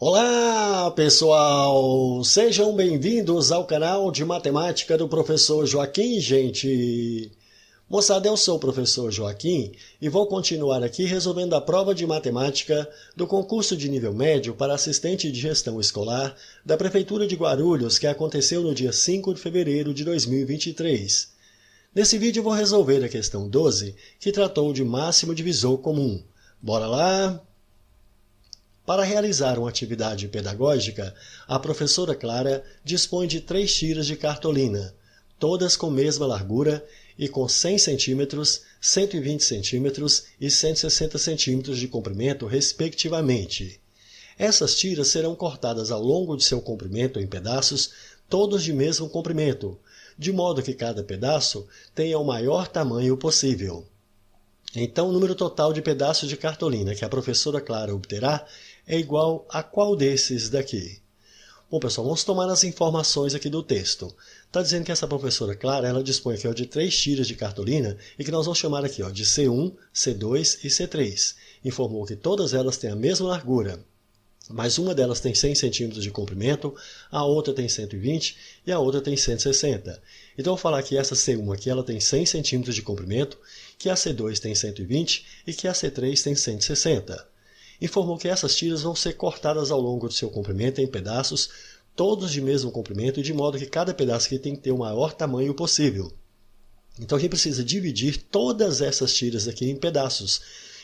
Olá, pessoal! Sejam bem-vindos ao canal de matemática do professor Joaquim, gente! Moçada, eu sou o professor Joaquim e vou continuar aqui resolvendo a prova de matemática do concurso de nível médio para assistente de gestão escolar da Prefeitura de Guarulhos, que aconteceu no dia 5 de fevereiro de 2023. Nesse vídeo eu vou resolver a questão 12, que tratou de máximo divisor comum. Bora lá? Para realizar uma atividade pedagógica, a professora Clara dispõe de 3 tiras de cartolina, todas com mesma largura e com 100 cm, 120 cm e 160 cm de comprimento, respectivamente. Essas tiras serão cortadas ao longo de seu comprimento em pedaços, todos de mesmo comprimento, de modo que cada pedaço tenha o maior tamanho possível. Então, o número total de pedaços de cartolina que a professora Clara obterá é igual a qual desses daqui? Bom, pessoal, vamos tomar as informações aqui do texto. Está dizendo que essa professora Clara, ela dispõe aqui de 3 tiras de cartolina e que nós vamos chamar aqui de C1, C2 e C3. Informou que todas elas têm a mesma largura, mas uma delas tem 100 centímetros de comprimento, a outra tem 120 e a outra tem 160. Então, eu vou falar que essa C1 aqui ela tem 100 centímetros de comprimento, que a C2 tem 120 e que a C3 tem 160. Informou que essas tiras vão ser cortadas ao longo do seu comprimento em pedaços, todos de mesmo comprimento, de modo que cada pedaço aqui tem que ter o maior tamanho possível. Então, a gente precisa dividir todas essas tiras aqui em pedaços,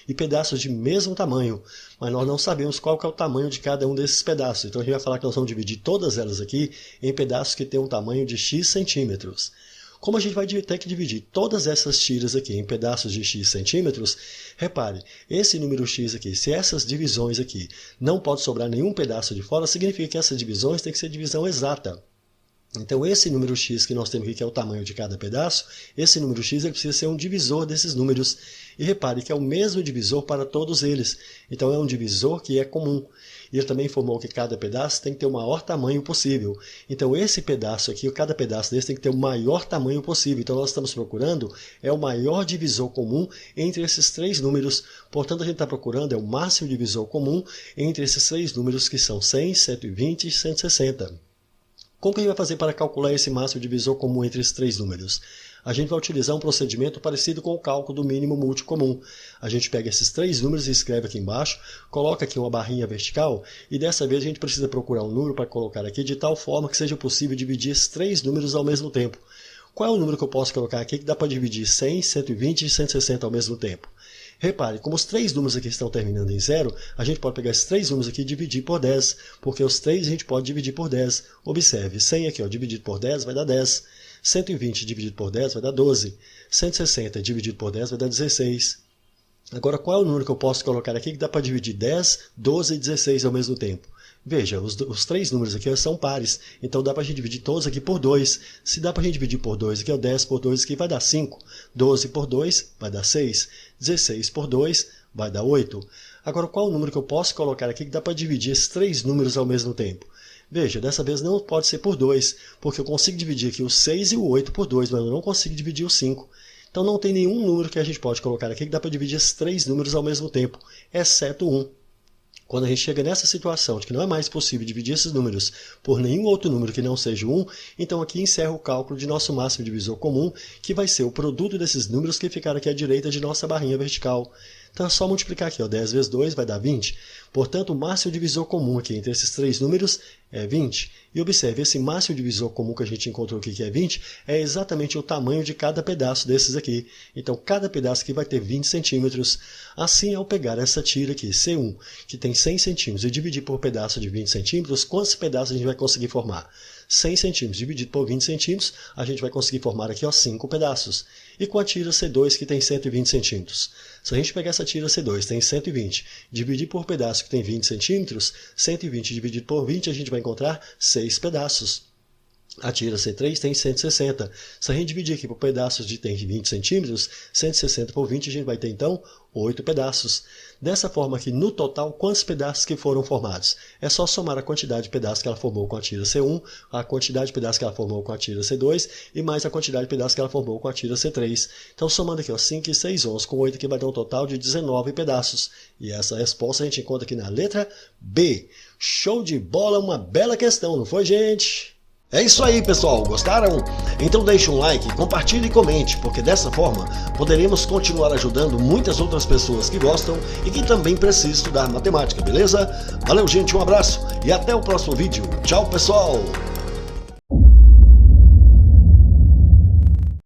e pedaços de mesmo tamanho, mas nós não sabemos qual que é o tamanho de cada um desses pedaços. Então a gente vai falar que nós vamos dividir todas elas aqui em pedaços que têm um tamanho de x centímetros. Como a gente vai ter que dividir todas essas tiras aqui em pedaços de x centímetros, repare, esse número x aqui, se essas divisões aqui não pode sobrar nenhum pedaço de fora, significa que essas divisões têm que ser divisão exata. Então, esse número x que nós temos aqui, que é o tamanho de cada pedaço, esse número x ele precisa ser um divisor desses números. E repare que é o mesmo divisor para todos eles. Então, é um divisor que é comum. E ele também informou que cada pedaço tem que ter o maior tamanho possível. Então, esse pedaço aqui, cada pedaço desse tem que ter o maior tamanho possível. Então, nós estamos procurando o maior divisor comum entre esses 3 números. Portanto, a gente está procurando o máximo divisor comum entre esses 3 números que são 100, 120 e 160. Como que a gente vai fazer para calcular esse máximo divisor comum entre esses 3 números? A gente vai utilizar um procedimento parecido com o cálculo do mínimo múltiplo comum. A gente pega esses 3 números e escreve aqui embaixo, coloca aqui uma barrinha vertical e dessa vez a gente precisa procurar um número para colocar aqui de tal forma que seja possível dividir esses 3 números ao mesmo tempo. Qual é o número que eu posso colocar aqui que dá para dividir 100, 120 e 160 ao mesmo tempo? Repare, como os 3 números aqui estão terminando em 0, a gente pode pegar esses 3 números aqui e dividir por 10, porque os 3 a gente pode dividir por 10. Observe, 100 aqui dividido por 10 vai dar 10, 120 dividido por 10 vai dar 12, 160 dividido por 10 vai dar 16. Agora, qual é o número que eu posso colocar aqui que dá para dividir 10, 12 e 16 ao mesmo tempo? Veja, os 3 números aqui são pares, então dá para a gente dividir todos aqui por 2. Se dá para a gente dividir por 2 aqui, 10 por 2 aqui vai dar 5, 12 por 2 vai dar 6, 16 por 2 vai dar 8. Agora, qual é o número que eu posso colocar aqui que dá para dividir esses 3 números ao mesmo tempo? Veja, dessa vez não pode ser por 2, porque eu consigo dividir aqui o 6 e o 8 por 2, mas eu não consigo dividir o 5. Então não tem nenhum número que a gente pode colocar aqui que dá para dividir esses 3 números ao mesmo tempo, exceto 1. Quando a gente chega nessa situação de que não é mais possível dividir esses números por nenhum outro número que não seja 1, então aqui encerra o cálculo de nosso máximo divisor comum, que vai ser o produto desses números que ficaram aqui à direita de nossa barrinha vertical. Então é só multiplicar aqui, 10 vezes 2 vai dar 20. Portanto, o máximo divisor comum aqui entre esses 3 números é 20. E observe, esse máximo divisor comum que a gente encontrou aqui, que é 20, é exatamente o tamanho de cada pedaço desses aqui. Então, cada pedaço aqui vai ter 20 centímetros. Assim, ao pegar essa tira aqui, C1, que tem 100 centímetros, e dividir por pedaço de 20 centímetros, quantos pedaços a gente vai conseguir formar? 100 centímetros dividido por 20 centímetros, a gente vai conseguir formar aqui 5 pedaços. E com a tira C2, que tem 120 centímetros. Se a gente pegar essa tira C2, tem 120, dividir por pedaço que tem 20 centímetros, 120 dividido por 20, a gente vai encontrar 6 pedaços. A tira C3 tem 160. Se a gente dividir aqui por pedaços de tem 20 centímetros, 160 por 20, a gente vai ter então 8 pedaços. Dessa forma aqui, no total, quantos pedaços que foram formados? É só somar a quantidade de pedaços que ela formou com a tira C1, a quantidade de pedaços que ela formou com a tira C2 e mais a quantidade de pedaços que ela formou com a tira C3. Então, somando aqui, ó, 5 e 6, 11 com 8, aqui vai dar um total de 19 pedaços. E essa resposta a gente encontra aqui na letra B. Show de bola, uma bela questão, não foi, gente? É isso aí, pessoal. Gostaram? Então deixe um like, compartilhe e comente, porque dessa forma poderemos continuar ajudando muitas outras pessoas que gostam e que também precisam estudar matemática, beleza? Valeu, gente, um abraço e até o próximo vídeo. Tchau, pessoal!